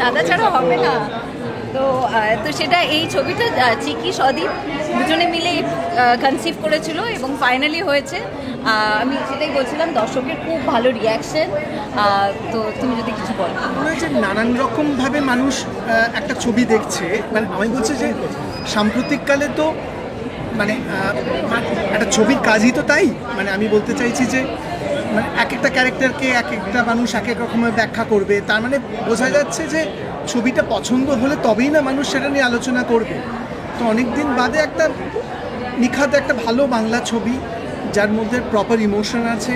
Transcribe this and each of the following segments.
দাদা ছাড়া হবে না। তো তো সেটা এই ছবিটা চিকি সদীপ দুজনে মিলে কনসিভ করেছিল এবং ফাইনালি হয়েছে। আমি সেটাই বলছিলাম, দর্শকের খুব ভালো রিয়াকশন। তো তুমি যদি কিছু বলো। মনে হয় যে নানান রকমভাবে মানুষ একটা ছবি দেখছে, মানে আমি বলছি যে সাম্প্রতিককালে তো মানে একটা ছবির কাজই তো তাই। মানে আমি বলতে চাইছি যে মানে এক একটা ক্যারেক্টারকে এক একটা মানুষ এক এক রকমের ব্যাখ্যা করবে, তার মানে বোঝা যাচ্ছে যে ছবিটা পছন্দ হলে তবেই না মানুষ সেটা নিয়ে আলোচনা করবে। তো অনেক দিন বাদে একটা নিখাত একটা ভালো বাংলা ছবি, যার মধ্যে প্রপার ইমোশন আছে,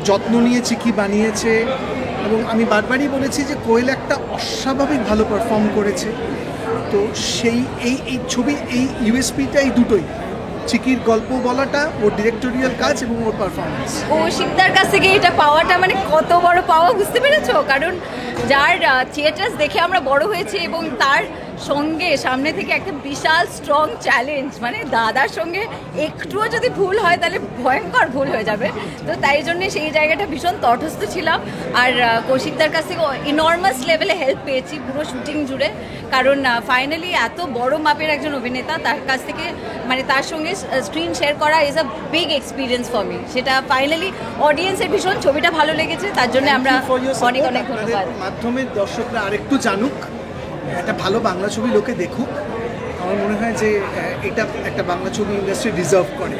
যত্ন নিয়ে চিকি বানিয়েছে। এবং আমি বারবারই বলেছি যে কোয়েল একটা অস্বাভাবিক ভালো পারফর্ম করেছে। তো সেই এই ছবির এই ইউএসপিটা এই দুটোই, চিকির গল্প বলাটা, ওর ডিরেক্টোরিয়াল কাজ এবং ওর পারফরমেন্স। কৌশিকদার কাছ থেকে এটা পাওয়াটা মানে কত বড় পাওয়া, বুঝতে পেরেছো? কারণ যার থিয়েটার্স দেখে আমরা বড় হয়েছি এবং তার সঙ্গে সামনে থেকে একটা বিশাল স্ট্রং চ্যালেঞ্জ, মানে দাদার সঙ্গে একটুও যদি ভুল হয় তাহলে ভয়ঙ্কর ভুল হয়ে যাবে। তো তাই জন্যে সেই জায়গাটা ভীষণ তটস্থ ছিলাম। আর কৌশিকদার কাছ থেকে ইনর্মাস লেভেলে হেল্প পেয়েছি পুরো শুটিং জুড়ে। কারণ ফাইনালি এত বড় মাপের একজন অভিনেতা, তার কাছ থেকে মানে তার সঙ্গে স্ক্রিন শেয়ার করা is a big experience for me. সেটা ফাইনালি অডিয়েন্সের ভীষণ ছবিটা ভালো লেগেছে, তার জন্য আমরা অনেক অনেক ধন্যবাদ। মাধ্যমে দর্শকরা আরেকটু জানুক, একটা ভালো বাংলা ছবি লোকে দেখুক। আমার মনে হয় যে এটা একটা বাংলা ছবি ইন্ডাস্ট্রি ডিজার্ভ করে।